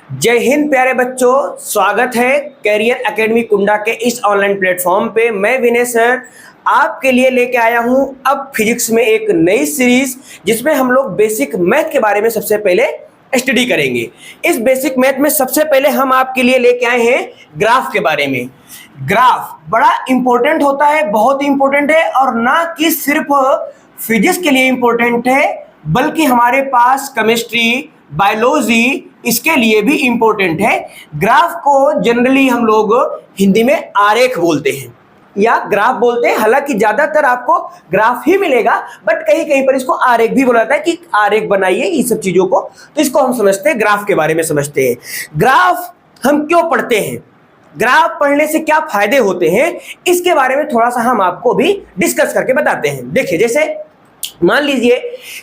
जय हिंद प्यारे बच्चों, स्वागत है कैरियर एकेडमी कुंडा के इस ऑनलाइन प्लेटफॉर्म पे। मैं विनय सर आपके लिए लेके आया हूं अब फिजिक्स में एक नई सीरीज, जिसमें हम लोग बेसिक मैथ के बारे में सबसे पहले स्टडी करेंगे। इस बेसिक मैथ में सबसे पहले हम आपके लिए लेके आए हैं ग्राफ के बारे में। ग्राफ बड़ा इंपॉर्टेंट होता है, बहुत इंपॉर्टेंट है, और ना कि सिर्फ फिजिक्स के लिए इंपॉर्टेंट है बल्कि हमारे पास केमिस्ट्री, बायोलॉजी इसके लिए भी इंपॉर्टेंट है। ग्राफ को जनरली हम लोग हिंदी में आरेख बोलते हैं या ग्राफ बोलते हैं। हालांकि ज्यादातर आपको ग्राफ ही मिलेगा, बट कहीं कहीं पर इसको आरेख भी बोला जाता है कि आरेख बनाइए इन सब चीजों को। तो इसको हम समझते हैं, ग्राफ के बारे में समझते हैं। ग्राफ हम क्यों पढ़ते हैं, ग्राफ पढ़ने से क्या फायदे होते हैं, इसके बारे में थोड़ा सा हम आपको भी डिस्कस करके बताते हैं। देखिए, जैसे मान लीजिए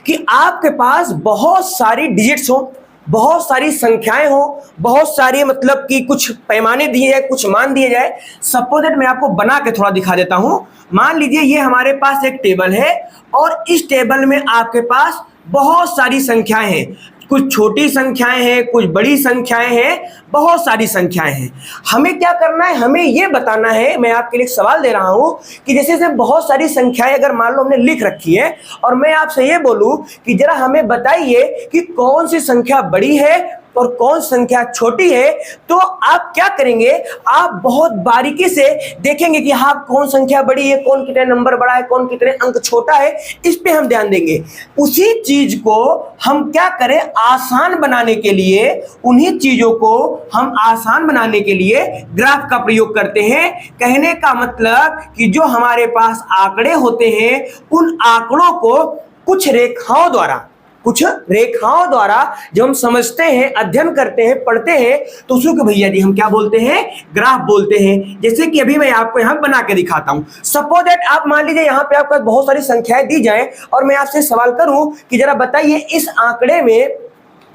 कि आपके पास बहुत सारी डिजिट्स हो, बहुत सारी संख्याएं हो, बहुत सारी मतलब कि कुछ पैमाने दिए जाए, कुछ मान दिए जाए। सपोज दैट मैं आपको बना के थोड़ा दिखा देता हूं। मान लीजिए ये हमारे पास एक टेबल है और इस टेबल में आपके पास बहुत सारी संख्याएं हैं। कुछ छोटी संख्याएं हैं, कुछ बड़ी संख्याएं हैं, बहुत सारी संख्याएं हैं। हमें क्या करना है, हमें यह बताना है। मैं आपके लिए एक सवाल दे रहा हूं कि जैसे बहुत सारी संख्याएं अगर मान लो हमने लिख रखी है और मैं आपसे ये बोलूं कि जरा हमें बताइए कि कौन सी संख्या बड़ी है और कौन संख्या छोटी है, तो आप क्या करेंगे, आप बहुत बारीकी से देखेंगे कि हाँ कौन संख्या बड़ी है, कौन कितने नंबर बड़ा है, कौन कितने अंक छोटा है, इस पे हम ध्यान देंगे। उसी चीज को हम क्या करें, आसान बनाने के लिए, उन्हीं चीजों को हम आसान बनाने के लिए ग्राफ का प्रयोग करते हैं। कहने का मतलब कि जो हमारे पास आंकड़े होते हैं, उन आंकड़ों को कुछ रेखाओं द्वारा जब हम समझते हैं, अध्ययन करते हैं, पढ़ते हैं, तो उसको कि भैया जी हम क्या बोलते हैं, ग्राफ बोलते हैं। जैसे कि अभी मैं आपको यहां बना के दिखाता हूं। सपोज दैट आप मान लीजिए यहां पे आपको बहुत सारी संख्याएं दी जाए और मैं आपसे सवाल करूं कि जरा बताइए इस आंकड़े में,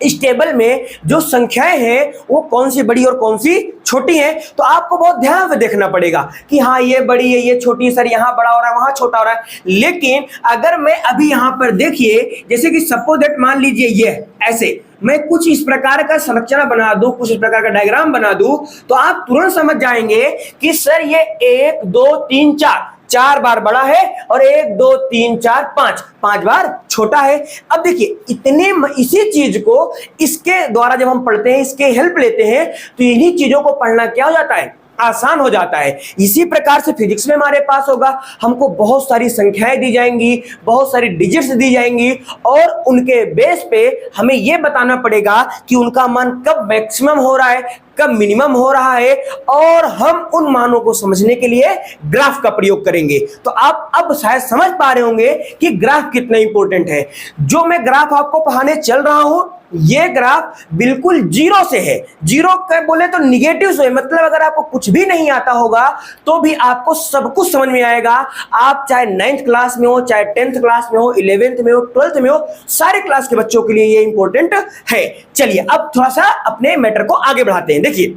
इस टेबल में जो संख्याएं हैं वो कौन सी बड़ी और कौन सी छोटी हैं। तो आपको बहुत ध्यान से देखना पड़ेगा कि हाँ ये बड़ी है, ये छोटी है, सर यहाँ बड़ा हो रहा है, वहां छोटा हो रहा है। लेकिन अगर मैं अभी यहाँ पर देखिए, जैसे कि सपोज दैट मान लीजिए ये ऐसे मैं कुछ इस प्रकार का संरचना बना दूं, कुछ इस प्रकार का डायग्राम बना दूं, तो आप तुरंत समझ जाएंगे कि सर ये 1 2 3 4 बार बड़ा है और 1 2 3 4 5 बार छोटा है। अब देखिए इसी चीज को इसके द्वारा जब हम पढ़ते हैं, इसके हेल्प लेते हैं, तो इन्हीं चीजों को पढ़ना क्या हो जाता है, आसान हो जाता है। इसी प्रकार से फिजिक्स में हमारे पास होगा, हमको बहुत सारी संख्याएं दी जाएंगी, बहुत सारी डिजिट्स दी जाएंगी और उनके बेस पे हमें यह बताना पड़ेगा कि उनका मान कब मैक्सिमम हो रहा है, कब मिनिमम हो रहा है, और हम उन मानों को समझने के लिए ग्राफ का प्रयोग करेंगे। तो आप अब शायद समझ पा रहे होंगे कि ग्राफ कितना इंपॉर्टेंट है। जो मैं ग्राफ आपको पढ़ाने चल रहा हूं, ये ग्राफ बिल्कुल जीरो से है। जीरो का बोले तो निगेटिव से, मतलब अगर आपको कुछ भी नहीं आता होगा तो भी आपको सब कुछ समझ में आएगा। आप चाहे 9th क्लास में हो, चाहे 10th क्लास में हो, 11th में हो, 12th में हो, सारे क्लास के बच्चों के लिए ये इंपॉर्टेंट है। चलिए अब थोड़ा सा अपने मैटर को आगे बढ़ाते हैं। देखिए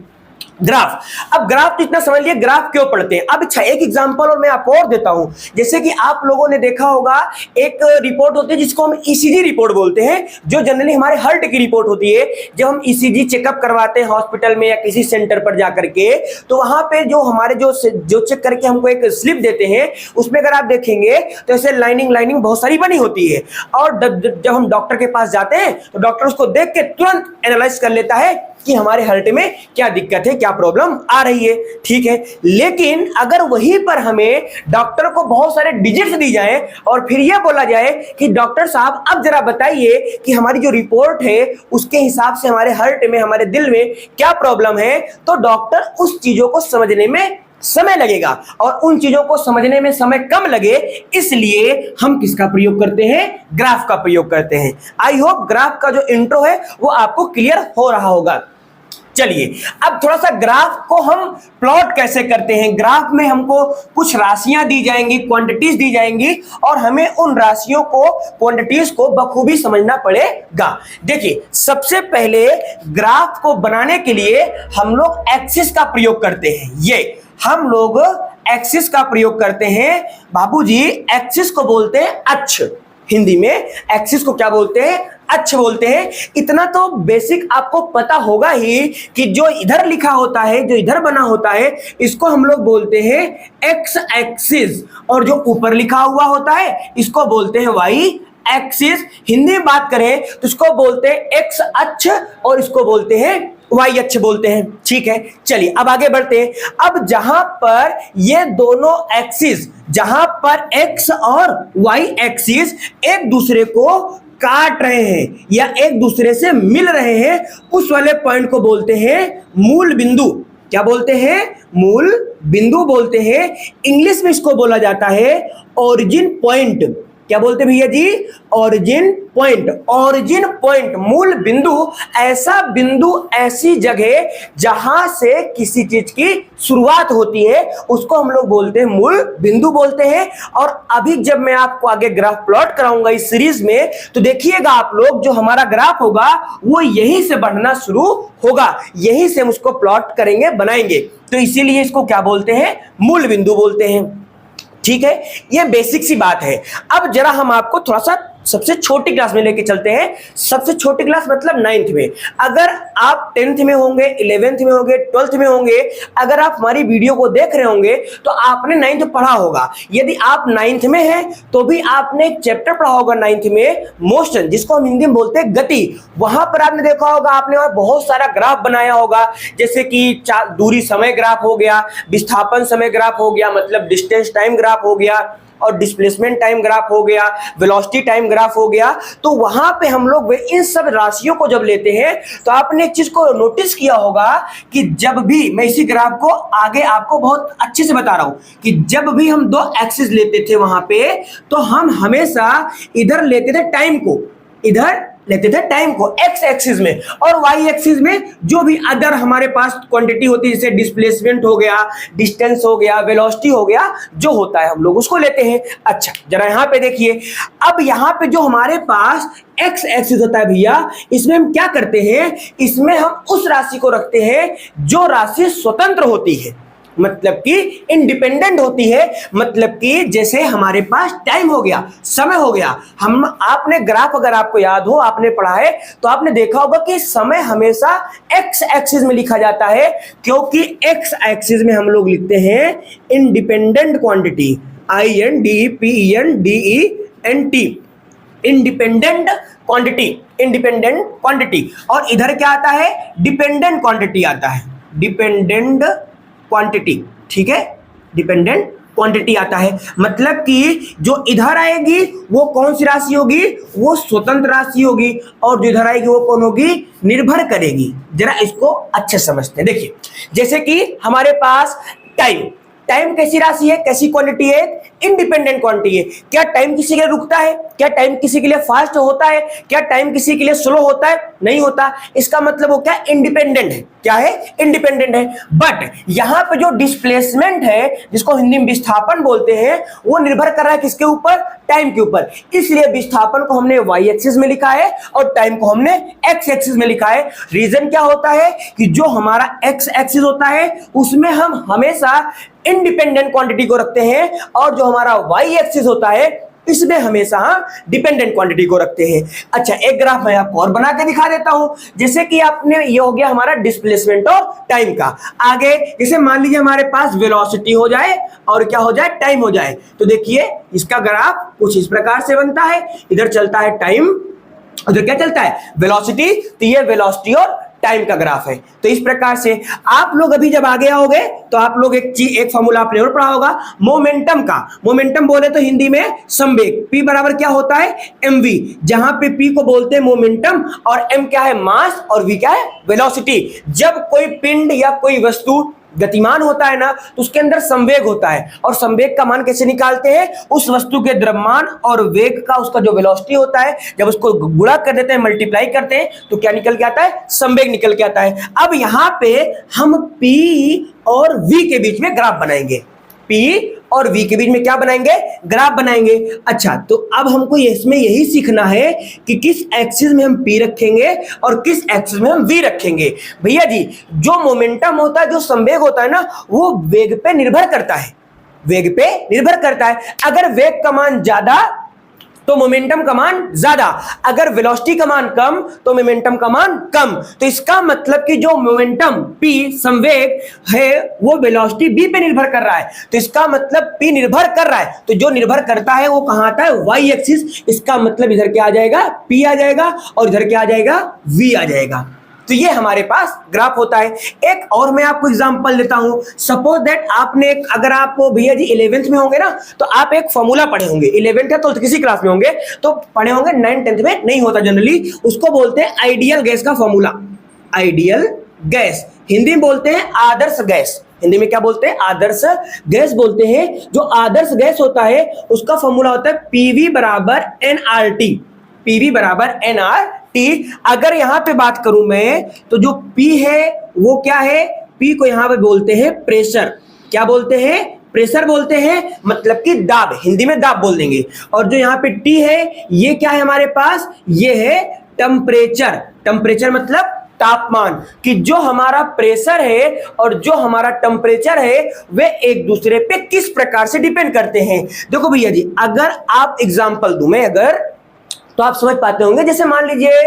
ग्राफ, अब ग्राफ तो इतना समझ लिया, ग्राफ क्यों पढ़ते हैं। अब अच्छा एक एग्जांपल और मैं आपको और देता हूं। जैसे कि आप लोगों ने देखा होगा एक रिपोर्ट होती है जिसको हम ईसीजी रिपोर्ट बोलते हैं, जो जनरली हमारे हार्ट की रिपोर्ट होती है। जब हम ईसीजी चेकअप करवाते हैं हॉस्पिटल में या किसी सेंटर पर जाकर के, तो वहां पे जो हमारे जो चेक करके हमको एक स्लिप देते हैं, उसमें अगर आप देखेंगे तो ऐसे लाइनिंग बहुत सारी बनी होती है। और जब हम डॉक्टर के पास जाते हैं तो डॉक्टर उसको देख के तुरंत एनालाइज कर लेता है कि हमारे हार्ट में क्या दिक्कत है, क्या प्रॉब्लम आ रही है। ठीक है, लेकिन अगर वहीं पर हमें डॉक्टर को बहुत सारे डिजिट्स दी जाए और फिर यह बोला जाए कि डॉक्टर साहब अब जरा बताइए कि हमारी जो रिपोर्ट है उसके हिसाब से हमारे हार्ट में, हमारे दिल में क्या प्रॉब्लम है, तो डॉक्टर उस चीजों को समझने में समय लगेगा और उन चीजों को समझने में समय कम लगे, इसलिए हम किसका प्रयोग करते हैं, ग्राफ का प्रयोग करते हैं। आई होप ग्राफ का जो इंट्रो है वो आपको क्लियर हो रहा होगा। चलिए अब थोड़ा सा ग्राफ को हम प्लॉट कैसे करते हैं। ग्राफ में हमको कुछ राशियां दी जाएंगी, क्वांटिटीज दी जाएंगी, और हमें उन राशियों को, क्वांटिटीज को बखूबी समझना पड़ेगा। देखिए सबसे पहले ग्राफ को बनाने के लिए हम लोग एक्सिस का प्रयोग करते हैं। ये हम लोग एक्सिस का प्रयोग करते हैं बाबूजी। एक्सिस को बोलते हैं अक्ष। हिंदी में एक्सिस को क्या बोलते हैं, अक्ष बोलते हैं। इतना तो बेसिक आपको पता होगा ही कि जो इधर लिखा होता है, जो इधर बना होता है, इसको हम लोग बोलते हैं एक्स एक्सिस, और जो ऊपर लिखा हुआ होता है इसको बोलते हैं वाई एक्सिस। हिंदी में बात करें तो इसको बोलते हैं एक्स अक्ष और इसको बोलते हैं वाई अक्ष बोलते हैं। ठीक है, चलिए अब आगे बढ़ते हैं। अब जहां पर ये दोनों एक्सिस, जहां पर एक्स और वाई एक्सिस एक दूसरे को काट रहे हैं या एक दूसरे से मिल रहे हैं, उस वाले पॉइंट को बोलते हैं मूल बिंदु। क्या बोलते हैं, मूल बिंदु बोलते हैं। इंग्लिश में इसको बोला जाता है ओरिजिन पॉइंट। क्या बोलते भैया जी, ओरिजिन पॉइंट। ओरिजिन पॉइंट, मूल बिंदु, ऐसा बिंदु, ऐसी जगह जहां से किसी चीज की शुरुआत होती है, उसको हम लोग बोलते हैं मूल बिंदु बोलते हैं। और अभी जब मैं आपको आगे ग्राफ प्लॉट कराऊंगा इस सीरीज में, तो देखिएगा आप लोग, जो हमारा ग्राफ होगा वो यहीं से बढ़ना शुरू होगा, यहीं से हम उसको प्लॉट करेंगे, बनाएंगे। तो इसीलिए इसको क्या बोलते हैं, मूल बिंदु बोलते हैं। ठीक है, ये बेसिक सी बात है। अब जरा हम आपको थोड़ा सा सबसे छोटी क्लास में लेके चलते हैं। सबसे छोटी क्लास मतलब 9th में। अगर आप 10th में होंगे, 11th में होंगे, 12th में होंगे, अगर आप हमारी वीडियो को देख रहे होंगे तो आपने 9th पढ़ा होगा। यदि आप 9th में हैं तो भी आपने एक चैप्टर पढ़ा होगा 9th में, मोशन, जिसको हम हिंदी में बोलते हैं गति। वहां पर आपने देखा होगा, आपने वहां बहुत सारा ग्राफ बनाया होगा, जैसे कि दूरी समय ग्राफ हो गया, विस्थापन समय ग्राफ हो गया, मतलब डिस्टेंस टाइम ग्राफ हो गया, और डिस्प्लेसमेंट टाइम ग्राफ हो गया, वेलोसिटी टाइम ग्राफ हो गया। तो वहां पे हम लोग इन सब राशियों को जब लेते हैं तो आपने एक चीज को नोटिस किया होगा कि जब भी मैं इसी ग्राफ को आगे आपको बहुत अच्छे से बता रहा हूं कि जब भी हम दो एक्सिस लेते थे वहां पे, तो हम हमेशा इधर लेते थे टाइम को, इधर लेते थे टाइम को एक्स एक्सिस में, और वाई एक्सिस में जो भी अदर हमारे पास क्वांटिटी होती है, जैसे डिस्प्लेसमेंट हो गया, डिस्टेंस हो गया, वेलोसिटी हो गया, जो होता है हम लोग उसको लेते हैं। अच्छा, जरा यहां पे देखिए। अब यहां पे जो हमारे पास एक्स एक्सिस होता है भैया, इसमें हम क्या करते हैं, इसमें हम उस राशि को रखते हैं जो राशि स्वतंत्र होती है, मतलब कि इंडिपेंडेंट होती है। मतलब कि जैसे हमारे पास टाइम हो गया, समय हो गया। हम आपने ग्राफ, अगर आपको याद हो, आपने पढ़ा है तो आपने देखा होगा कि समय हमेशा एक्स एक्सिस में लिखा जाता है, क्योंकि एक्स एक्सिस में हम लोग लिखते हैं independent quantity, INDEPENDENT, independent quantity, independent quantity. और इधर क्या आता है, डिपेंडेंट क्वांटिटी आता है, डिपेंडेंट क्वांटिटी। ठीक है, डिपेंडेंट क्वांटिटी आता है। मतलब कि जो इधर आएगी वो कौन सी राशि होगी, वो स्वतंत्र राशि होगी, और जो इधर आएगी वो कौन होगी, निर्भर करेगी। जरा इसको अच्छे समझते हैं। देखिए, जैसे कि हमारे पास टाइम, टाइम कैसी राशि है, कैसी क्वांटिटी है, इंडिपेंडेंट क्वांटिटी है। क्या टाइम किसी के लिए रुकता है, क्या टाइम किसी के लिए फास्ट होता है, क्या टाइम किसी के लिए स्लो होता है, नहीं होता। इसका मतलब वो क्या, इंडिपेंडेंट है। क्या है, इंडिपेंडेंट है। बट यहां पे जो डिस्प्लेसमेंट है, जिसको हिंदी में विस्थापन बोलते हैं, वो निर्भर कर रहा है किसके ऊपर, टाइम के ऊपर। इसलिए विस्थापन को हमने वाई एक्सिस में लिखा है और टाइम को हमने एक्स एक्सिस में लिखा है। रीजन क्या होता है कि जो हमारा एक्स एक्सिस होता है उसमें हम हमेशा इंडिपेंडेंट क्वांटिटी को रखते हैं, और जो हमारा वाई एक्सिस होता है इसमें हमेशा हम डिपेंडेंट क्वांटिटी को रखते हैं। अच्छा, एक ग्राफ मैं आपको और बना के दिखा देता हूं। जैसे कि आपने, ये हो गया हमारा डिस्प्लेसमेंट और टाइम का। आगे जैसे मान लीजिए हमारे पास वेलोसिटी हो जाए और क्या हो जाए, टाइम हो जाए। तो देखिए इसका ग्राफ कुछ इस प्रकार से बनता है। इधर चलता है टाइम, उधर क्या चलता है, वेलोसिटी। तो ये वेलोसिटी और टाइम का ग्राफ है। तो इस प्रकार से आप लोग अभी जब आगे आओगे तो आप लोग एक फॉर्मूला आपने और पढ़ा होगा मोमेंटम का। मोमेंटम बोले तो हिंदी में संवेग, P बराबर क्या होता है, mv, जहां पे P को बोलते हैं मोमेंटम और m क्या है, मास, और v क्या है, वेलोसिटी। जब कोई पिंड या कोई वस्तु गतिमान होता है ना, तो उसके अंदर संवेग होता है, और संवेग का मान कैसे निकालते हैं, उस वस्तु के द्रव्यमान और वेग का उसका जो वेलोसिटी होता है, जब उसको गुणा कर देते हैं, मल्टीप्लाई करते हैं, तो क्या निकल के आता है, संवेग निकल के आता है। अब यहां पे हम P और V के बीच में ग्राफ बनाएंगे, P और V के बीच में क्या बनाएंगे, ग्राफ बनाएंगे। अच्छा, तो अब हमको इसमें यही सीखना है कि किस एक्सिस में हम P रखेंगे और किस एक्सिस में हम V रखेंगे। भैया जी, जो मोमेंटम होता है, जो संवेग होता है ना, वो वेग पे निर्भर करता है, वेग पे निर्भर करता है। अगर वेग का मान ज्यादा तो मोमेंटम का मान ज्यादा, अगर वेलोसिटी का मान कम तो मोमेंटम का मान कम। तो इसका मतलब कि जो मोमेंटम p संवेग है वो वेलोसिटी b पे निर्भर कर रहा है, तो इसका मतलब p निर्भर कर रहा है, तो जो निर्भर करता है वो कहां आता है, y एक्सिस। इसका मतलब इधर क्या आ जाएगा, p आ जाएगा, और इधर क्या आ जाएगा, v आ जाएगा। तो ये हमारे पास ग्राफ होता है। एक और मैं आपको एग्जांपल देता हूं। सपोज दैट आपने, अगर आप भैया जी 11th में होंगे ना, तो आप एक फॉर्मूला पढ़े होंगे। 11th है तो किसी क्लास में होंगे, तो पढ़े होंगे। 9th 10th में नहीं होता जनरली। उसको बोलते हैं आइडियल गैस का फॉर्मूला। आइडियल गैस हिंदी में बोलते हैं आदर्श गैस। हिंदी में क्या बोलते हैं, आदर्श गैस बोलते हैं। जो आदर्श गैस होता है उसका फॉर्मूला होता है PV बराबर NRT। PV बराबर NRT। अगर यहां पे बात करूं मैं, तो जो P है वो क्या है, P को यहां पे बोलते हैं प्रेशर। क्या बोलते हैं, प्रेशर बोलते हैं, मतलब कि दाब, हिंदी में दाब बोल देंगे। और जो यहाँ पे T है ये क्या है हमारे पास, ये है टेम्परेचर। टेम्परेचर मतलब तापमान, कि जो हमारा प्रेशर है और जो हमारा टेम्परेचर है वे एक दूसरे पे किस प्रकार से डिपेंड करते हैं। देखो भैया जी, अगर आप एग्जांपल दूं मैं, अगर तो आप समझ पाते होंगे। जैसे मान लीजिए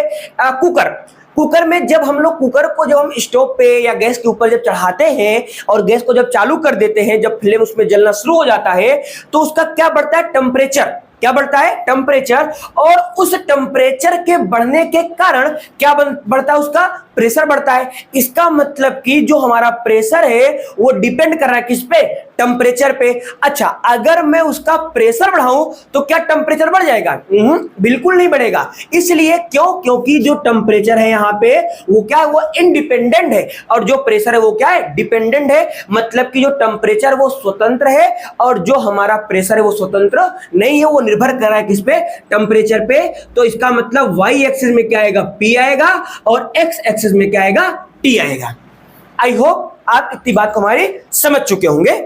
कुकर में जब हम लोग कुकर को जब हम स्टोव पे या गैस के ऊपर जब चढ़ाते हैं और गैस को जब चालू कर देते हैं, जब फ्लेम उसमें जलना शुरू हो जाता है, तो उसका क्या बढ़ता है, टेम्परेचर। क्या बढ़ता है, टेम्परेचर। और उस टेम्परेचर के बढ़ने के कारण क्या बढ़ता है, उसका प्रेशर बढ़ता है। इसका मतलब कि जो हमारा प्रेशर है वो डिपेंड कर रहा है किस पे, टेम्परेचर पे। अच्छा, अगर मैं उसका प्रेशर बढ़ाऊं तो क्या टेम्परेचर बढ़ जाएगा, बिल्कुल नहीं बढ़ेगा। इसलिए क्यों, क्योंकि जो टेम्परेचर है यहाँ पे वो क्या है, वो इंडिपेंडेंट है, और जो प्रेशर है वो क्या है, डिपेंडेंट है। मतलब कि जो टेम्परेचर वो स्वतंत्र है और जो हमारा प्रेशर है वो स्वतंत्र नहीं है, वो निर्भर कर रहा है किस पे, टेम्परेचर पे। तो इसका मतलब y एक्सिस में क्या आएगा, P आएगा, और x एक्सिस में क्या आएगा, T आएगा। आई होप आप इतनी बात को हमारी समझ चुके होंगे।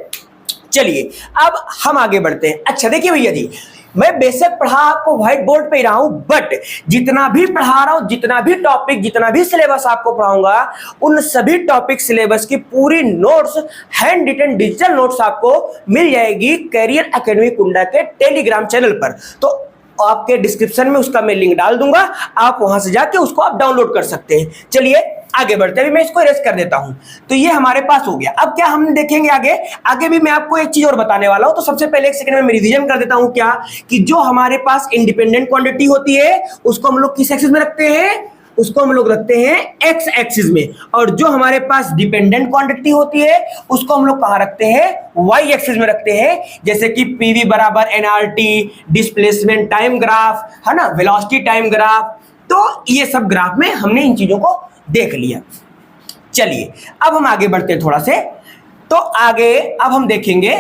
चलिए अब हम आगे बढ़ते हैं। अच्छा देखिए भैया जी, मैं बेशक पढ़ा आपको व्हाइट बोर्ड पे ही रहा हूं, बट जितना भी पढ़ा रहा हूं, जितना भी टॉपिक, जितना भी सिलेबस आपको पढ़ाऊंगा, उन सभी टॉपिक सिलेबस की पूरी notes, hand written digital notes आपको मिल जाएगी कैरियर एकेडमी कुंडा के टेलीग्राम चैनल पर। तो आपके डिस्क्रिप्शन में उसका मैं लिंक डाल दूंगा, आप वहां से जाके उसको आप डाउनलोड कर सकते हैं। चलिए आगे बढ़ते हैं। अभी मैं इसको इरेज कर देता हूं। तो ये हमारे पास हो गया। अब क्या हम देखेंगे आगे भी मैं आपको एक चीज और बताने वाला हूं। तो सबसे पहले एक सेकंड में मैं रिवीजन कर देता हूं, क्या कि जो हमारे पास इंडिपेंडेंट क्वांटिटी होती है उसको हम लोग किस एक्सिस में रखते हैं, उसको हम लोग रखते हैं एक्स एक्सिस में, और जो हमारे पास डिपेंडेंट क्वांटिटी होती है उसको हम लोग कहां रखते हैं, वाई एक्सिस में रखते हैं। जैसे कि पीवी बराबर एनआरटी, डिस्प्लेसमेंट टाइम ग्राफ, है ना, वेलोसिटी टाइम ग्राफ। तो ये सब ग्राफ में हमने इन चीजों को देख लिया। चलिए अब हम आगे बढ़ते हैं थोड़ा से। तो आगे अब हम देखेंगे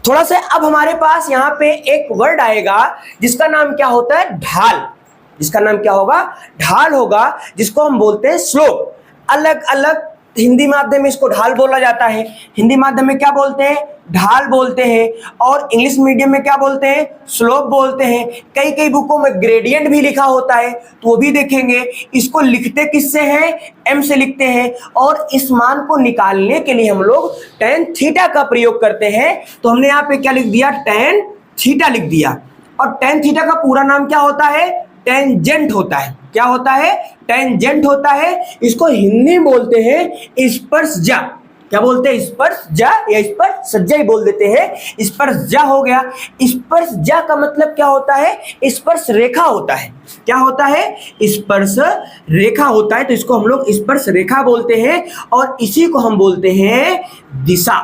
थोड़ा से। अब हमारे पास यहाँ पे एक वर्ड आएगा जिसका नाम क्या होता है, ढाल। जिसका नाम क्या होगा, ढाल होगा, जिसको हम बोलते हैं स्लोप। अलग अलग हिंदी माध्यम में इसको ढाल बोला जाता है। हिंदी माध्यम में क्या बोलते हैं, ढाल बोलते हैं, और इंग्लिश मीडियम में क्या बोलते हैं, स्लोप बोलते हैं। कई कई बुकों में ग्रेडियंट भी लिखा होता है, तो वो भी देखेंगे। इसको लिखते किससे हैं, एम से लिखते हैं, और इस मान को निकालने के लिए हम लोग tan थीटा का प्रयोग करते हैं। तो हमने यहाँ पे क्या लिख दिया, tan थीटा लिख दिया। और tan थीटा का पूरा नाम क्या होता है, टेंजेंट होता है। क्या होता है, टेंजेंट होता है। इसको हिंदी में बोलते हैं स्पर्शजा। क्या बोलते हैं, स्पर्शजा या स्पर्शजा ही बोल देते हैं। स्पर्शजा हो गया। स्पर्शजा का मतलब क्या होता है, स्पर्श रेखा होता है। क्या होता है, स्पर्श रेखा होता है। तो इसको हम लोग स्पर्श रेखा बोलते हैं, और इसी को हम बोलते हैं दिशा।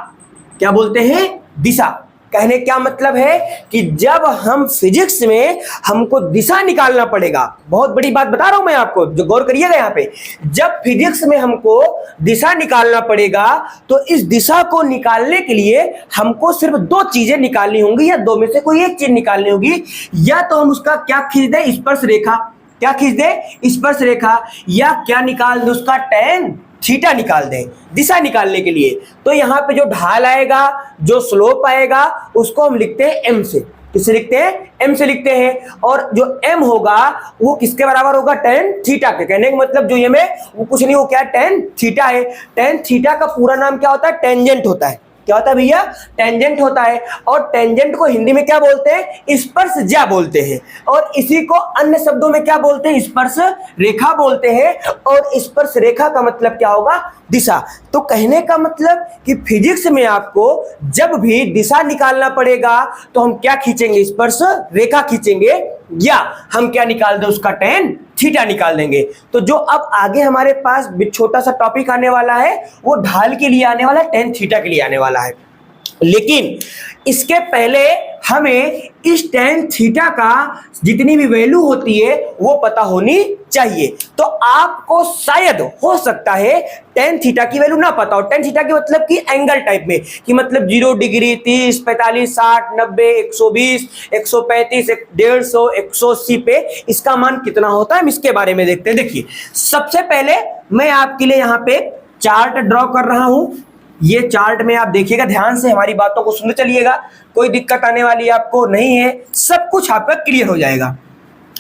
क्या बोलते हैं, दिशा। कहने क्या मतलब है कि जब हम फिजिक्स में हमको दिशा निकालना पड़ेगा, बहुत बड़ी बात बता रहा हूं मैं आपको, जो गौर करिएगा यहाँ पे। जब फिजिक्स में हमको दिशा निकालना पड़ेगा तो इस दिशा को निकालने के लिए हमको सिर्फ दो चीजें निकालनी होंगी, या दो में से कोई एक चीज निकालनी होगी। या तो हम उसका क्या खींच दें, स्पर्श रेखा। क्या खींच दें, स्पर्श रेखा। या क्या निकाल दें, उसका tan थीटा निकाल दें दिशा निकालने के लिए। तो यहाँ पे जो ढाल आएगा, जो स्लोप आएगा, उसको हम लिखते हैं एम से। किससे लिखते हैं, एम से लिखते हैं। और जो एम होगा वो किसके बराबर होगा, tan थीटा के। कहने का मतलब जो ये में वो कुछ नहीं, वो क्या tan थीटा है। tan थीटा का पूरा नाम क्या होता है, टेंजेंट होता है। क्या होता है भैया? टेंजेंट होता है। और टेंजेंट को हिंदी में क्या बोलते हैं? स्पर्शज्या बोलते हैं। और इसी को अन्य शब्दों में क्या बोलते हैं? स्पर्श रेखा बोलते हैं। और स्पर्श रेखा का मतलब क्या होगा? दिशा। तो कहने का मतलब कि फिजिक्स में आपको जब भी दिशा निकालना पड़ेगा तो हम क्या खींचेंगे? स्पर्श रेखा खींचेंगे, या हम क्या निकाल दें? उसका tan थीटा निकाल देंगे। तो जो अब आगे हमारे पास छोटा सा टॉपिक आने वाला है वो ढाल के लिए आने वाला है, tan थीटा के लिए आने वाला है। लेकिन इसके पहले हमें इस tan थीटा का जितनी भी वैल्यू होती है वो पता होनी चाहिए। तो आपको शायद हो सकता है tan थीटा की वैल्यू ना पता हो। tan थीटा की मतलब कि एंगल टाइप में, कि मतलब 0 डिग्री, 30, 45, 60, 90, 120, 135, 150, 180 पे इसका मान कितना होता है, हम इसके बारे में देखते हैं। देखिए, सबसे पहले मैं आपके लिए यहाँ पे चार्ट ड्रॉ कर रहा हूं। ये चार्ट में आप देखिएगा, ध्यान से हमारी बातों को सुनते चलिएगा, कोई दिक्कत आने वाली आपको नहीं है, सब कुछ आपका क्लियर हो जाएगा।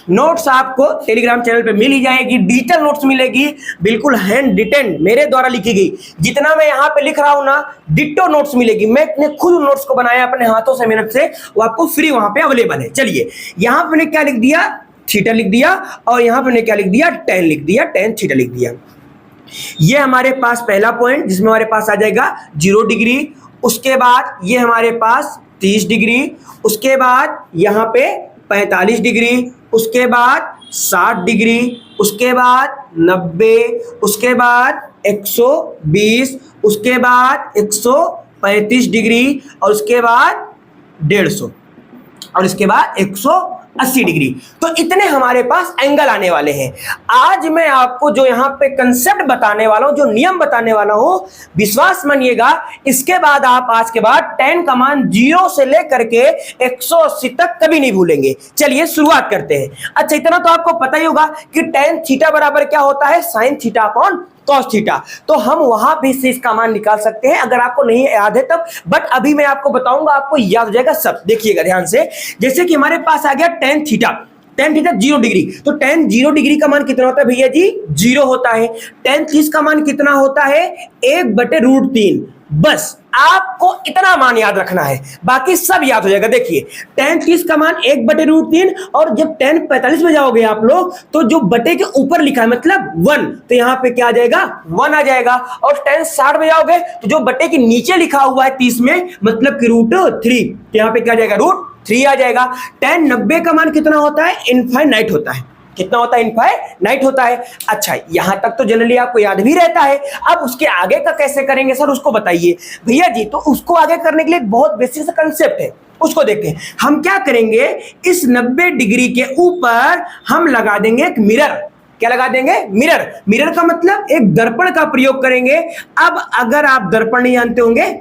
नोट्स आपको टेलीग्राम चैनल पे मिल ही जाएगी, डिजिटल नोट्स मिलेगी, बिल्कुल हैंड रिटेन मेरे द्वारा लिखी गई। जितना मैं यहाँ पे लिख रहा हूँ ना, डिट्टो नोट्स मिलेगी। मैंने खुद नोट्स को बनाया अपने हाथों से, मेहनत से, वो आपको फ्री वहां पे अवेलेबल है। चलिए, यहाँ पे मैंने क्या लिख दिया? थीटा लिख दिया। और यहाँ पे मैंने क्या लिख दिया? tan लिख दिया, tan थीटा लिख दिया। ये हमारे पास पहला पॉइंट, जिसमें हमारे पास आ जाएगा 0 डिग्री। उसके बाद ये हमारे पास 30 डिग्री। उसके बाद यहाँ पे 45 डिग्री। उसके बाद 60 डिग्री। उसके बाद 90। उसके बाद 120। उसके बाद 135 डिग्री। और उसके बाद 150। और इसके बाद 180 डिग्री। तो इतने हमारे पास एंगल आने वाले हैं। आज मैं आपको जो यहाँ पे कंसेप्ट बताने वाला हूं, जो नियम बताने वाला हूं, विश्वास मानिएगा, इसके बाद आप आज के बाद tan का मान 0 से लेकर के 180 तक कभी नहीं भूलेंगे। चलिए शुरुआत करते हैं। अच्छा, इतना तो आपको पता ही होगा कि tan थीटा बराबर क्या होता है? sin theta upon cos theta. तो हम वहां भी से इसका मान निकाल सकते हैं, अगर आपको नहीं याद है तब। बट अभी मैं आपको बताऊंगा, आपको याद हो जाएगा सब। देखिएगा ध्यान से, जैसे कि हमारे पास आ गया tan theta. tan theta 0 degree, तो tan 0 डिग्री का मान कितना होता है भैया जी? 0 होता है। tan 30 का मान कितना होता है? 1/√3। बस आपको इतना मान याद रखना है, बाकी सब याद हो जाएगा। देखिए, tan 30 का मान 1/√3, और जब tan 45 में जाओगे आप लोग, तो जो बटे के ऊपर लिखा है मतलब 1, तो यहाँ पे क्या आ जाएगा? 1 आ जाएगा। और tan 60 में जाओगे तो जो बटे के नीचे लिखा हुआ है 30 में, मतलब कि √3, तो यहाँ पे क्या आ जाएगा? √3 आ जाएगा। tan 90 का मान कितना होता है? इनफाइनाइट होता है। कितना होता है? इनफाइनाइट होता है। अच्छा, यहां तक तो जनरली आपको याद भी रहता है। अब उसके आगे का कैसे करेंगे सर, उसको बताइए भैया जी। तो उसको आगे करने के लिए बहुत बेसिक सा कंसेप्ट है, उसको देखते हैं। हम क्या करेंगे? इस 90 डिग्री के ऊपर हम लगा देंगे एक मिरर। क्या लगा देंगे? मिरर। मिरर का मतलब एक दर्पण का प्रयोग करेंगे। अब अगर आप दर्पण नहीं जानते होंगे,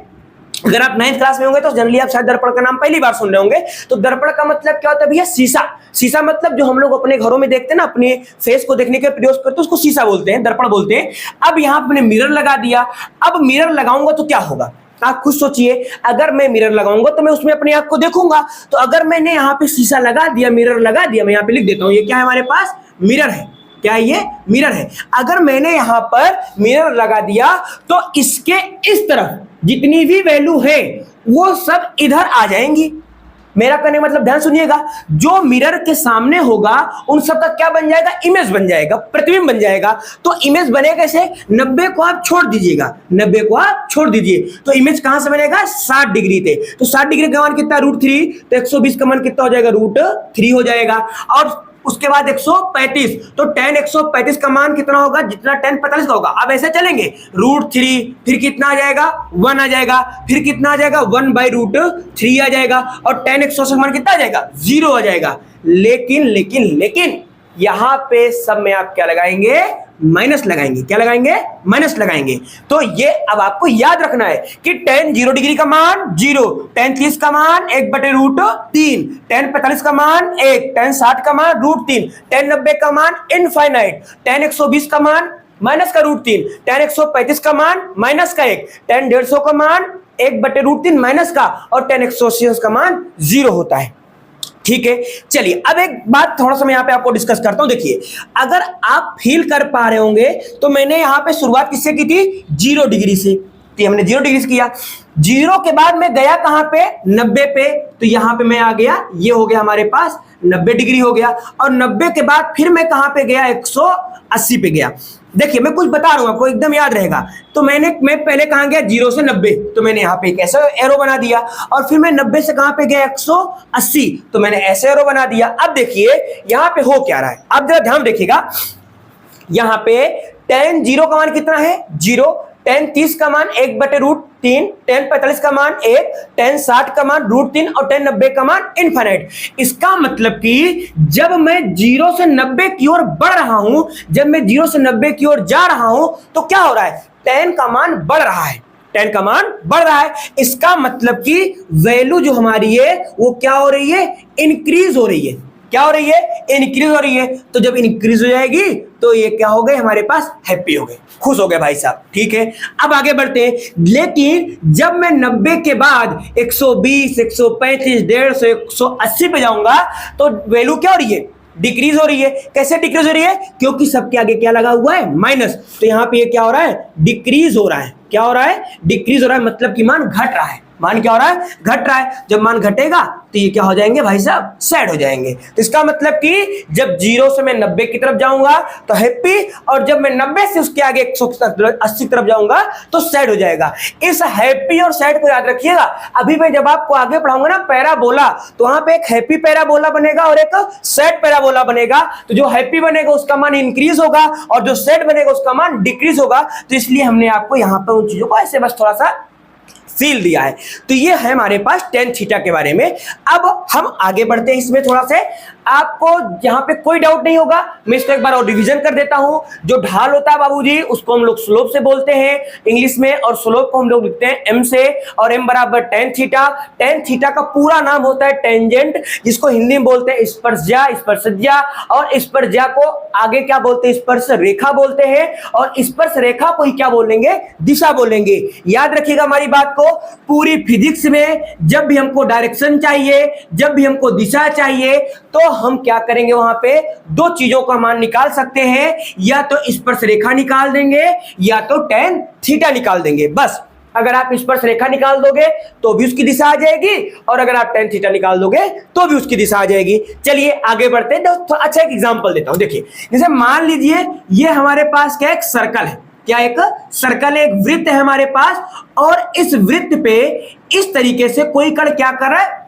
अगर आप 9th क्लास में होंगे तो जनरली आप शायद दर्पण का नाम पहली बार सुन रहे होंगे। तो दर्पण का मतलब क्या होता है भैया? शीशा। शीशा मतलब जो हम लोग अपने घरों में देखते हैं ना, अपने फेस को देखने के प्रयोग करते हैं, उसको शीशा बोलते हैं, दर्पण बोलते हैं। अब यहाँ पे मिरर लगा दिया। अब मिरर लगाऊंगा तो क्या होगा? आप खुद सोचिए, अगर मैं मिरर लगाऊंगा तो मैं उसमें अपने आप को देखूंगा। तो अगर मैंने यहाँ पे शीशा लगा दिया, मिरर लगा दिया, मैं यहाँ पे लिख देता हूँ, ये क्या है हमारे पास? मिरर है। क्या है ये? मिरर है। अगर मैंने यहां पर मिरर लगा दिया तो इसके इस तरफ जितनी भी वैल्यू है वो सब इधर आ जाएंगी। मेरा कहने का मतलब ध्यान सुनिएगा, जो मिरर के सामने होगा उन सब का क्या बन जाएगा? इमेज बन जाएगा, प्रतिबिंब बन जाएगा। तो इमेज बनेगा कैसे? 90 को आप छोड़ दीजिएगा, 90 को आप छोड़ दीजिए, तो इमेज कहां से बनेगा? 60 डिग्री से। तो 60 डिग्री का मान कितना? √3। तो 120 का मान कितना हो जाएगा? √3 हो जाएगा। और उसके बाद 135, तो tan 135 का मान कितना होगा? जितना tan 45 का होगा। अब ऐसे चलेंगे, √3, फिर कितना आ जाएगा? 1 आ जाएगा। फिर कितना आ जाएगा? 1/√3 आ जाएगा। और tan 180 का मान कितना आ जाएगा? 0 आ जाएगा। लेकिन यहां पे सब में आप क्या लगाएंगे? माइनस लगाएंगे। क्या लगाएंगे? माइनस लगाएंगे। तो ये अब आपको याद रखना है कि tan 0 डिग्री का मान 0, tan 30 का मान 1/√3, tan 45 का मान 1, tan 60 का मान √3, tan 90 का मान इनफाइनाइट, tan 120 का मान माइनस का √3, tan 135 का मान माइनस का 1, tan 150 का मान 1/√3 माइनस का, और tan 180 का मान 0 होता है। ठीक है, चलिए अब एक बात थोड़ा सा मैं यहाँ पे आपको डिस्कस करता हूं। देखिए, अगर आप फील कर पा रहे होंगे तो मैंने यहाँ पे शुरुआत किससे की थी? 0 डिग्री से। तो ये हमने 0 डिग्री से किया। 0 के बाद मैं गया कहां पे, 90 पे, तो यहां पे मैं आ गया, ये हो गया हमारे पास 90 डिग्री हो गया। और 90 के बाद फिर मैं कहां पे गया, 180 पे गया। देखिए मैं कुछ बता रहा हूं आपको, एकदम याद रहेगा। तो मैं पहले कहां गया, 0 से 90, तो मैंने यहां पे एक ऐसा एरो बना दिया। और फिर मैं 90 से कहां पे गया, 180, तो मैंने ऐसे एरो बना दिया। अब देखिए यहां पे हो क्या रहा है, अब जरा ध्यान देखिएगा। यहां पे tan 0 का मान कितना है, 0, tan 30 का मान 1/√3, tan 45 का मान 1, tan 60 का मान √3 और tan 90 का मान इनफाइनाइट। इसका मतलब कि जब मैं 0 से 90 की ओर बढ़ रहा हूं, जब मैं 0 से 90 की ओर जा रहा हूं, तो क्या हो रहा है, tan का मान बढ़ रहा है, tan का मान बढ़ रहा है। इसका मतलब कि वैल्यू जो हमारी है वो क्या हो रही है, इंक्रीज हो रही है। क्या हो रही है, इंक्रीज हो रही है। तो जब इंक्रीज हो जाएगी तो ये क्या हो गए, हमारे पास हैप्पी हो गए, खुश हो गए भाई साहब। ठीक है, अब आगे बढ़ते हैं। लेकिन जब मैं 90 के बाद 120, 135, 150, 180 पे जाऊंगा तो वैल्यू क्या हो रही है, डिक्रीज हो रही है। कैसे डिक्रीज हो रही है, क्योंकि सबके आगे क्या लगा हुआ है, माइनस। तो यहां पे ये क्या हो रहा है, डिक्रीज हो रहा है। क्या हो रहा है, डिक्रीज हो रहा है, मतलब कि मान घट रहा है। मान क्या हो रहा है, घट रहा है। जब मान घटेगा तो ये क्या हो जाएंगे भाई साहब, सैड हो जाएंगे। तो इसका मतलब कि जब 0 से मैं 90 की तरफ जाऊंगा तो हैप्पी, और जब मैं 90 से उसके आगे 180 की तरफ जाऊंगा तो सैड हो जाएगा। इस हैप्पी और सैड को याद रखिएगा। अभी मैं जब आपको आगे पढ़ाऊंगा ना पैराबोला, तो वहां पे एक हैप्पी पैराबोला बनेगा और एक सैड पैराबोला बनेगा। तो जो हैप्पी बनेगा उसका मान इंक्रीज होगा और जो सैड बनेगा उसका मान डिक्रीज होगा। तो इसलिए हमने आपको यहां पर उन चीजों को ऐसे बस थोड़ा सा फील दिया है। तो ये है हमारे पास tan थीटा के बारे में। अब हम आगे बढ़ते हैं इसमें थोड़ा से, आपको यहां पे कोई डाउट नहीं होगा। मैं इसको एक बार और रिवीजन कर देता हूं। जो ढाल होता है बाबूजी उसको हम लोग स्लोप से बोलते हैं इंग्लिश में, और स्लोप को हम लोग लिखते हैं m से, और m बराबर tan थीटा। tan थीटा का पूरा नाम होता है टेंजेंट, जिसको हिंदी में बोलते हैं स्पर्शज्या, स्पर्शज्या। और स्पर्शज्या को आगे क्या बोलते हैं, स्पर्श रेखा बोलते हैं। और स्पर्श रेखा को ही क्या बोलेंगे, दिशा बोलेंगे। याद रखिएगा हमारी बात को। पूरी फिजिक्स में जब भी हमको डायरेक्शन चाहिए, जब भी हमको दिशा चाहिए, तो हम क्या करेंगे, वहां पे दो चीजों का मान निकाल सकते हैं, या तो स्पर्श रेखा निकाल देंगे या तो tan थीटा निकाल देंगे। बस अगर आप स्पर्श रेखा निकाल दोगे तो भी उसकी दिशा आ जाएगी, और अगर आप tan थीटा निकाल दोगे तो भी उसकी दिशा आ जाएगी। चलिए आगे बढ़ते हैं। तो अच्छा एक एग्जांपल देता हूं। देखिए जैसे मान लीजिए ये हमारे पास क्या, एक सर्कल है। क्या, एक सर्कल है, एक वृत्त है हमारे पास, और इस वृत्त पे इस तरीके से कोई कण क्या कर रहा है,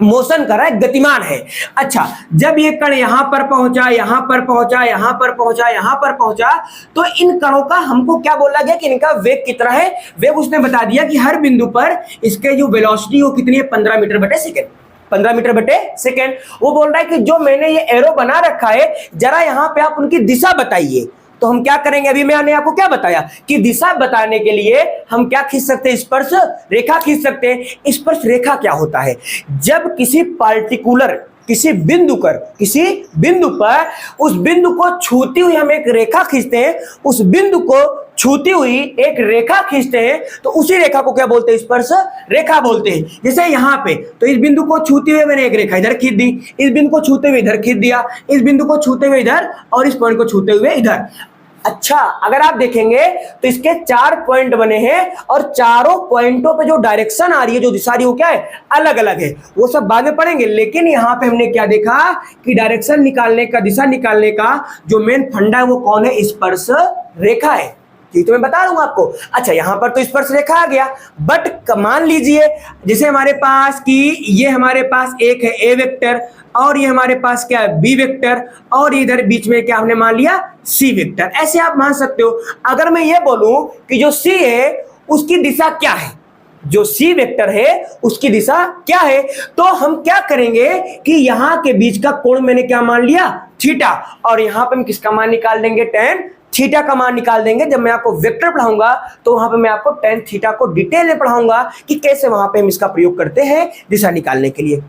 मोशन कर रहा है, गतिमान है। अच्छा, जब ये कण यहां पर पहुंचा, यहां पर पहुंचा, यहां पर पहुंचा, यहां पर पहुंचा, तो इन कणों का हमको क्या बोला गया कि इनका वेग कितना है। वेग उसने बता दिया कि हर बिंदु पर इसके जो वेलोसिटी वो कितनी है, 15 मीटर बटे सेकेंड। 15 मीटर बटे सेकेंड। वो बोल रहा है कि जो मैंने ये एरो बना रखा है, जरा यहां पे आप उनकी दिशा बताइए। तो हम क्या करेंगे, अभी मैंने आपको क्या बताया कि दिशा बताने के लिए हम क्या खींच सकते हैं, स्पर्श रेखा खींच सकते हैं। स्पर्श रेखा क्या होता है, जब किसी पार्टिकुलर किसी बिंदु पर उस बिंदु को छूती हुई हम एक रेखा खींचते हैं, उस बिंदु को छूती हुई एक रेखा खींचते हैं, तो उसी रेखा को क्या बोलते हैं, स्पर्श रेखा बोलते हैं। जैसे यहाँ पे तो इस बिंदु को छूते हुए मैंने एक रेखा इधर खींच दी, इस बिंदु को छूते हुए इधर खींच दिया, इस बिंदु को छूते हुए इधर, और इस पॉइंट को छूते हुए इधर। अच्छा, अगर आप देखेंगे तो इसके 4 पॉइंट बने हैं, और चारों पॉइंटों पे जो डायरेक्शन आ रही है, जो दिशा आ रही है, वो क्या है, अलग अलग है। वो सब बाद में पढ़ेंगे। लेकिन यहां पे हमने क्या देखा कि डायरेक्शन निकालने का, दिशा निकालने का जो मेन फंडा है वो कौन है, स्पर्श रेखा है। ये तो मैं बता दूंगा आपको। अच्छा, यहां पर तो स्पर्श रेखा आ गया, बट मान लीजिए जैसे हमारे पास कि ये हमारे पास एक है ए वेक्टर, और ये हमारे पास क्या है, बी वेक्टर, और इधर बीच में क्या हमने मान लिया, सी वेक्टर। ऐसे आप मान सकते हो। अगर मैं ये बोलूं कि जो सी है उसकी दिशा क्या है, जो सी वेक्टर है उसकी दिशा क्या है, तो हम क्या करेंगे कि यहां के बीच का कोण मैंने क्या मान लिया, थीटा, और यहां पे हम किसका मान निकाल देंगे, tan थीटा का मान निकाल देंगे। जब मैं आपको वेक्टर पढ़ाऊंगा तो वहां पे मैं आपको tan थीटा को डिटेल में पढ़ाऊंगा कि कैसे वहां पे हम इसका प्रयोग करते हैं दिशा निकालने के लिए।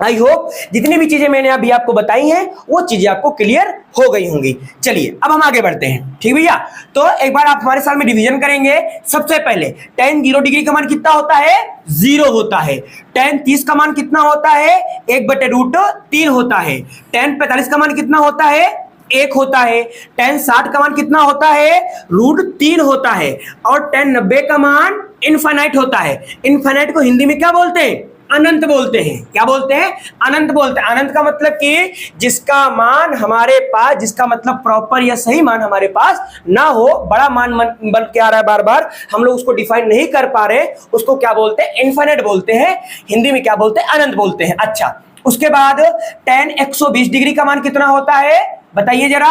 आई होप जितनी भी चीजें मैंने अभी आपको बताई हैं वो चीजें आपको क्लियर हो गई होंगी। चलिए अब हम आगे बढ़ते हैं, ठीक भैया। तो एक बार आप हमारे साथ में डिवीजन करेंगे। सबसे पहले tan 0 डिग्री का मान कितना होता है, 0 होता है। tan 30 का मान कितना होता है, 1/√3 होता है। tan 45 का मान कितना होता है, 1 होता है, tan 60 का मान कितना होता है, √3 होता है, और tan 90 का मान इनफाइनाइट होता है। इनफाइनाइट को हिंदी में क्या बोलते हैं, अनंत बोलते हैं। क्या बोलते हैं, अनंत बोलते हैं। अनंत का मतलब कि जिसका मान हमारे पास, जिसका मतलब प्रॉपर या सही मान हमारे पास ना हो, बड़ा मान बन के आ रहा है बार बार, हम लोग उसको डिफाइन नहीं कर पा रहे, उसको क्या बोलते हैं, इनफाइनाइट बोलते हैं। हिंदी में क्या बोलते हैं, अनंत बोलते हैं। अच्छा, उसके बाद tan 120 डिग्री का मान कितना होता है, बताइए जरा।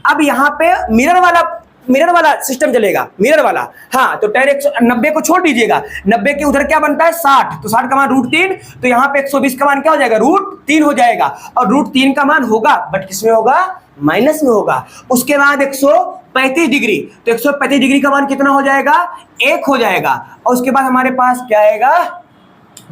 अब यहाँ पे मिरर वाला सिस्टम चलेगा, मिरर वाला। हाँ, तो tan 190 को छोड़ दीजिएगा, 90 के उधर क्या बनता है 60, तो 60 का मान √3, तो यहाँ पे 120 का मान क्या हो जाएगा, √3 हो जाएगा। और √3 का मान होगा, बट किसमें होगा, माइनस में होगा। उसके बाद 135 डिग्री, तो 135 डिग्री का मान कितना हो जाएगा, 1 हो जाएगा। और उसके बाद हमारे पास क्या आएगा,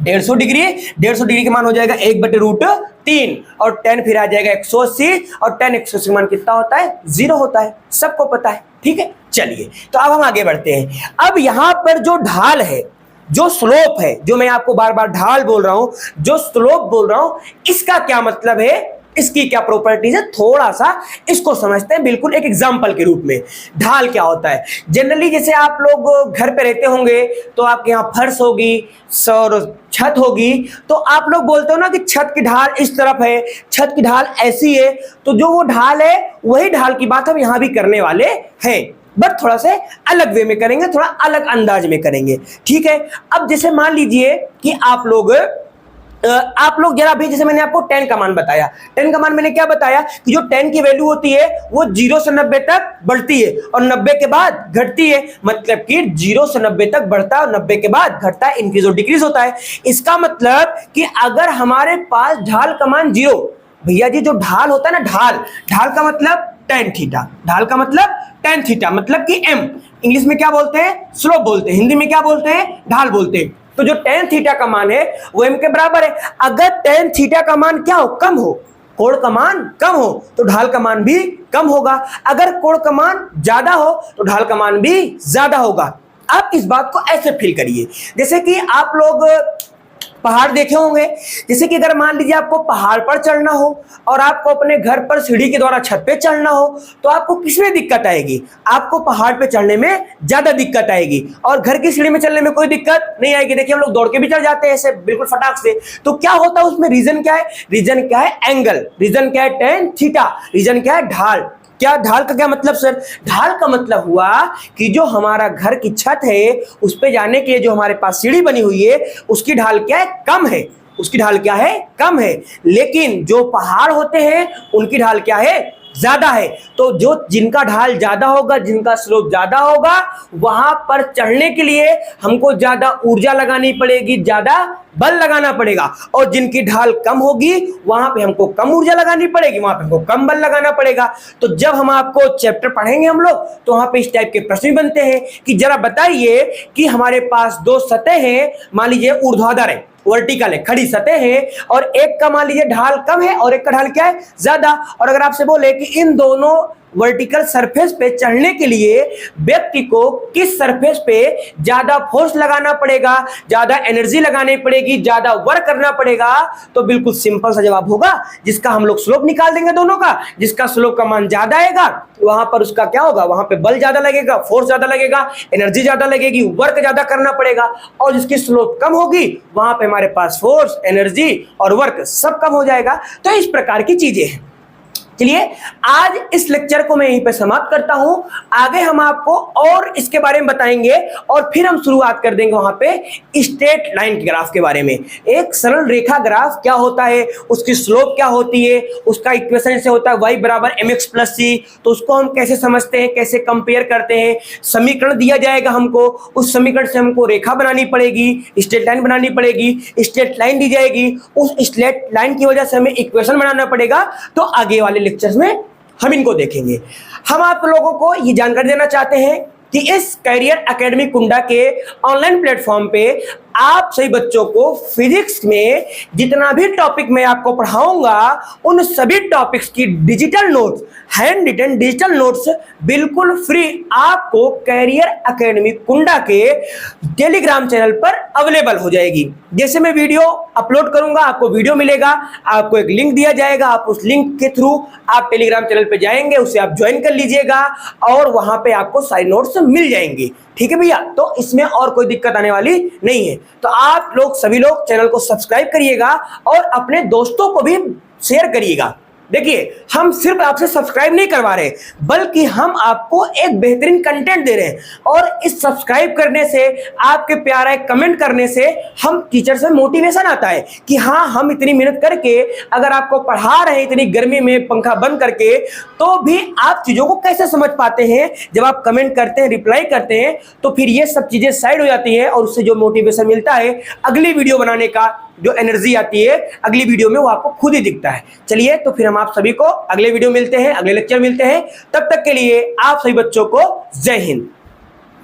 150 डिग्री, 150 डिग्री का मान हो जाएगा 1/√3, और tan फिर आ जाएगा 180, और tan 180 का मान कितना होता है, 0 होता है, सबको पता है। ठीक है, चलिए तो अब हम आगे बढ़ते हैं। अब यहां पर जो ढाल है, जो स्लोप है, जो मैं आपको बार बार ढाल बोल रहा हूं, जो स्लोप बोल रहा हूं, इसका क्या मतलब है, इसकी क्या प्रॉपर्टीज है, थोड़ा सा इसको समझते हैं, बिल्कुल एक एग्जांपल के रूप में। ढाल क्या होता है, जनरली जैसे आप लोग घर पे रहते होंगे तो आपके यहाँ फर्श होगी और छत होगी, तो आप लोग बोलते हो ना कि छत की ढाल इस तरफ है, छत की ढाल ऐसी है। तो जो वो ढाल है, वही ढाल की बात हम यहाँ भी करने वाले हैं, बट थोड़ा से अलग वे में करेंगे, थोड़ा अलग अंदाज में करेंगे। ठीक है, अब जैसे मान लीजिए कि आप लोग जरा भी, जैसे मैंने आपको tan का मान बताया, tan का मान मैंने क्या बताया कि जो tan की वैल्यू होती है वो 0 से 90 तक बढ़ती है और 90 के बाद घटती है। मतलब कि 0 से 90 तक बढ़ता है और 90 के बाद घटता है, इंक्रीज और डिक्रीज होता है। इसका मतलब कि अगर हमारे पास ढाल का मान 0, भैया जी जो ढाल होता है ना, ढाल का मतलब tan थीटा, ढाल का मतलब tan थीटा, मतलब कि m, इंग्लिश में क्या बोलते हैं, स्लोप बोलते हैं, हिंदी में क्या बोलते हैं, ढाल बोलते हैं। तो जो tan थीटा का मान है वो m के बराबर है। अगर tan थीटा का मान क्या हो, कम हो, कोण का मान कम हो, तो ढाल का मान भी कम होगा। अगर कोण का मान ज्यादा हो तो ढाल का मान भी ज्यादा होगा। आप इस बात को ऐसे फील करिए, जैसे कि आप लोग पहाड़ देखे होंगे। जैसे कि अगर मान लीजिए आपको पहाड़ पर चढ़ना हो और आपको अपने घर पर सीढ़ी के द्वारा छत पे चढ़ना हो, तो आपको किसमें दिक्कत आएगी, आपको पहाड़ पे चढ़ने में ज्यादा दिक्कत आएगी, और घर की सीढ़ी में चलने में कोई दिक्कत नहीं आएगी। देखिए हम लोग दौड़ के भी चढ़ जाते हैं ऐसे बिल्कुल फटाक से। तो क्या होता है उसमें, रीजन क्या है, रीजन क्या है, एंगल, रीजन क्या है, tan थीटा, रीजन क्या है, ढाल। क्या ढाल का क्या मतलब सर, ढाल का मतलब हुआ कि जो हमारा घर की छत है उस पे जाने के लिए जो हमारे पास सीढ़ी बनी हुई है उसकी ढाल क्या है, कम है, उसकी ढाल क्या है, कम है। लेकिन जो पहाड़ होते हैं उनकी ढाल क्या है, ज्यादा है। तो जो जिनका ढाल ज्यादा होगा, जिनका स्लोप ज्यादा होगा, वहां पर चढ़ने के लिए हमको ज्यादा ऊर्जा लगानी पड़ेगी, ज्यादा बल लगाना पड़ेगा, और जिनकी ढाल कम होगी वहां पे हमको कम ऊर्जा लगानी पड़ेगी, वहां पे हमको कम बल लगाना पड़ेगा। तो जब हम आपको चैप्टर पढ़ेंगे हम लोग, तो वहां पे इस टाइप के प्रश्न बनते हैं कि जरा बताइए कि हमारे पास 2 सतह हैं, मान लीजिए ऊर्ध्वाधर है, वर्टिकल है, खड़ी सतह है, और एक का मान लीजिए ढाल कम है और एक का ढाल क्या है, ज्यादा। और अगर आपसे बोले कि इन दोनों वर्टिकल सरफेस पे चढ़ने के लिए व्यक्ति को किस सरफेस पे ज्यादा फोर्स लगाना पड़ेगा, ज्यादा एनर्जी लगानी पड़ेगी, ज्यादा वर्क करना पड़ेगा, तो बिल्कुल सिंपल सा जवाब होगा, जिसका हम लोग स्लोप निकाल देंगे दोनों का, जिसका स्लोप का मान ज्यादा आएगा वहां पर उसका क्या होगा, वहां पे बल ज्यादा लगेगा, फोर्स ज्यादा लगेगा, एनर्जी ज्यादा लगेगी, वर्क ज्यादा करना पड़ेगा। और जिसकी स्लोप कम होगी वहां पे हमारे पास फोर्स, एनर्जी और वर्क सब कम हो जाएगा। तो इस प्रकार की चीजें हैं। चलिए आज इस लेक्चर को मैं यहीं पे समाप्त करता हूं। आगे हम आपको और इसके बारे में बताएंगे और फिर हम शुरुआत कर देंगे वहां पे स्ट्रेट लाइन के ग्राफ के बारे में। एक सरल रेखा ग्राफ क्या होता है, उसकी स्लोप क्या होती है, उसका इक्वेशन से होता है y बराबर mx प्लस c, तो उसको हम कैसे समझते हैं, कैसे कंपेयर करते हैं। समीकरण दिया जाएगा हमको, उस समीकरण से हमको रेखा बनानी पड़ेगी, स्ट्रेट लाइन बनानी पड़ेगी, स्ट्रेट लाइन दी जाएगी, उस स्ट्रेट लाइन की वजह से हमें इक्वेशन बनाना पड़ेगा। तो आगे वाले लेक्चर्स में हम इनको देखेंगे। हम आप लोगों को ये जानकारी देना चाहते हैं कि इस करियर एकेडमी कुंडा के ऑनलाइन प्लेटफॉर्म पे आप सभी बच्चों को फिजिक्स में जितना भी टॉपिक मैं आपको पढ़ाऊंगा उन सभी टॉपिक्स की digital notes, hand written digital notes बिल्कुल फ्री आपको कैरियर एकेडमी कुंडा के टेलीग्राम चैनल पर अवेलेबल हो जाएगी। जैसे मैं वीडियो अपलोड करूंगा आपको वीडियो मिलेगा, आपको एक लिंक दिया जाएगा, आप उस लिंक के थ्रू आप टेलीग्राम चैनल पे जाएंगे, उसे आप ज्वाइन कर लीजिएगा और वहां पे आपको सारी नोट्स मिल जाएंगी। ठीक है भैया, तो इसमें और कोई दिक्कत आने वाली नहीं है। तो आप लोग सभी लोग चैनल को सब्सक्राइब करिएगा और अपने दोस्तों को भी शेयर करिएगा। देखिए, हम सिर्फ आपसे सब्सक्राइब नहीं करवा रहे बल्कि हम आपको एक बेहतरीन कंटेंट दे रहे हैं और इस सब्सक्राइब करने से, आपके प्यारा कमेंट करने से हम टीचर से मोटिवेशन आता है कि हाँ, हम इतनी मेहनत करके अगर आपको पढ़ा रहे हैं इतनी गर्मी में पंखा बंद करके, तो भी आप चीजों को कैसे समझ पाते हैं। जब आप कमेंट करते हैं, रिप्लाई करते हैं, तो फिर ये सब चीजें साइड हो जाती है और उससे जो मोटिवेशन मिलता है, अगली वीडियो बनाने का जो एनर्जी आती है अगली वीडियो में, वो आपको खुद ही दिखता है। चलिए, तो फिर हम आप सभी को अगले वीडियो मिलते हैं, अगले लेक्चर मिलते हैं। तब तक के लिए आप सभी बच्चों को जय हिंद।